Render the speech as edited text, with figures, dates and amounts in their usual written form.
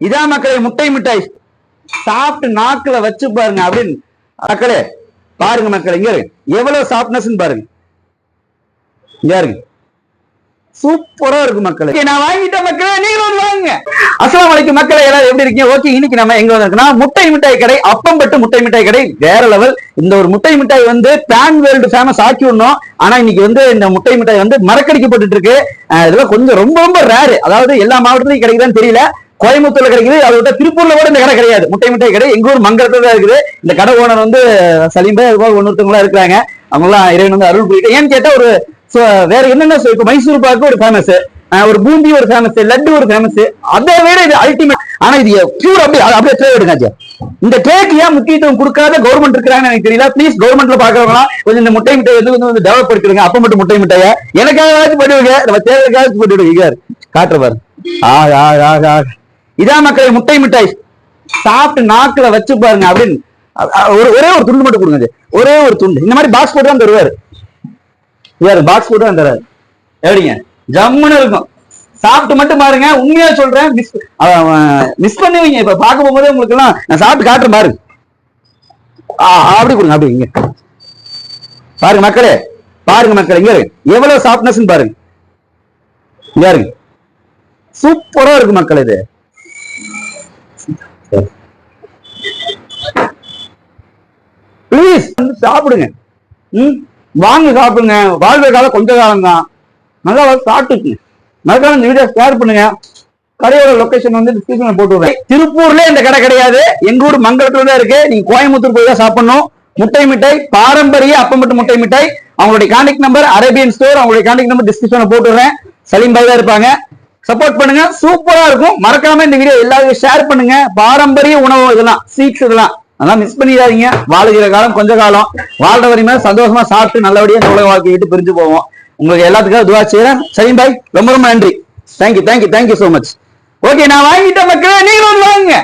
இதான் மக்களே முட்டை மிட்டாய். சாப்பிட்டு நாக்குல வச்சு பாருங்க அப்படின்னு மக்களே. பாருங்க மக்களே, இங்க எவ்வளவு சாஃப்ட்னஸ் பாருங்க. இங்க இருக்கு, சூப்பரா இருக்கு மக்களே. நான் வாங்கிட்டேன் மக்களே, நீங்களும் வாங்க. அஸ்ஸலாமு அலைக்கும் மக்களே, எல்லாரும் எப்படி இருக்கீங்க? ஓகே, இன்னைக்கு நம்ம எங்க வந்திருக்கோம்னா முட்டை மிட்டாய் கடை, அப்பம்பட்டு முட்டை மிட்டாய் கடை. வேற லெவல். இந்த ஒரு முட்டை மிட்டாய் வந்து பேன் வேர்ல்டு ஃபேமஸ் ஆக்கி விடணும். ஆனா இன்னைக்கு வந்து இந்த முட்டை மிட்டாய் வந்து மறக்கடிக்கப்பட்டு இருக்கு. இதெல்லாம் கொஞ்சம் ரொம்ப ரொம்ப ரேரு. அதாவது எல்லா மாவட்டத்திலையும் கிடைக்குதான்னு தெரியல. கோயம்புத்தூர்ல கிடைக்குது, அதை விட்ட திருப்பூர்ல கூட இந்த கடை கிடையாது. முட்டை மிட்டாய் கடை எங்க ஊர் மங்கலத்துல தான் இருக்குது. இந்த கடை ஓனர் வந்து சலீம் பாய், அதுபோக ஒன்னொருத்தவங்களா இருக்கிறாங்க. அவங்க எல்லாம் இறைவன் வந்து அருள் புரியிட்டு. ஏன்னு கேட்டா ஒரு வேற என்னென்ன இப்ப மைசூர் பாக்கு ஒரு ஃபேமஸ், ஒரு பூந்தி ஒரு ஃபேமஸ், லட்டு ஒரு ஃபேமஸ். அதை விட இது அல்டிமேட். ஆனா இது பியூர் அப்படியே ட்ரே எடுங்க. இந்த ட்ரேக்கு ஏன் முக்கியத்துவம் கொடுக்காத கவர்மெண்ட் இருக்கிறாங்கன்னு எனக்கு தெரியல. ப்ளீஸ் கவர்மெண்ட்ல பாக்குறவங்களா கொஞ்சம் இந்த முட்டை மிட்டாய் வந்து டெவலப் பண்ணிருங்க. அப்ப மட்டும் முட்டை மிட்டாய எனக்காக பண்ணிவிடுங்க, நம்ம தேவைக்காக பண்ணிவிடுங்க. காட்டுற பாரு. இதான் மக்களே முட்டை மிட்டாய். சாப்பிட்டு நாக்குல வச்சு பாருங்க அப்படின்னு ஒரே ஒரு துண்டு மட்டும் கொடுங்க. ஒரே ஒரு துண்டு. இந்த மாதிரி பாக்ஸ் போட்டு தான் தருவாரு. பாக்ஸ் போட்டு தான் தராரு. எப்படிங்க ஜம்முன்னு இருக்கும். சாப்பிட்டு மட்டும் பாருங்க. உண்மையா சொல்றேன், மிஸ் பண்ணுவீங்க. இப்ப பார்க்க போகும்போதே உங்களுக்கு எல்லாம் நான் சாப்பிட்டு காட்டுறேன் பாருங்க. அப்படி கொடுங்க, அப்படி இங்க பாருங்க மக்களே. பாருங்க மக்களே, இங்க எவ்வளவு சாஃப்ட்னஸ் பாருங்க. இங்க இருக்கு, சூப்பரா இருக்கு மக்கள். இது பிளீஸ் வந்து சாப்பிடுங்க. வாங்கி சாப்பிடுங்க. வாழ்வை காலம் கொஞ்ச காலம் தான். நல்லா சாப்பிட்டுக்குங்க. மறக்காம இந்த வீடியோ ஷேர் பண்ணுங்க. கடையோட லொகேஷன் வந்து டிஸ்கிரிப்ஷன்ல போட்டு விடுறேன். திருப்பூர்ல இந்த கடை கிடையாது, எங்க ஊர் மங்கலத்துல தான் இருக்கு. நீங்க கோயம்புத்தூர் போய் தான் சாப்பிடணும். முட்டை மிட்டாய், பாரம்பரிய அப்பம்பட்டு முட்டை மிட்டாய். அவங்களுடைய கான்டாக்ட் நம்பர் அரேபியன் ஸ்டோர், அவங்களுடைய கான்டாக்ட் நம்பர் டிஸ்கிரிப்ஷன்ல போட்டு விடுறேன். சலீம் பாய் தான் இருப்பாங்க. சப்போர்ட் பண்ணுங்க, சூப்பரா இருக்கும். மறக்காம இந்த வீடியோ எல்லாரும் ஷேர் பண்ணுங்க. பாரம்பரிய உணவு இதெல்லாம், ஸ்வீட்ஸ் இதெல்லாம் அதெல்லாம் மிஸ் பண்ணிடாதீங்க. வாழுகிற காலம் கொஞ்ச காலம், வாழ்ற வரையுமே சந்தோஷமா சாப்பிட்டு நல்லபடியா இந்த உலக வாழ்க்கை விட்டு பிரிஞ்சு போவோம். உங்களுக்கு எல்லாத்துக்காக துவா செய்யறேன். சலீம் பாய், ரொம்ப ரொம்ப நன்றி. Thank you so much. ஓகே, நான் வாங்கிட்டேன் மக்களே, நீங்களும் வாங்க.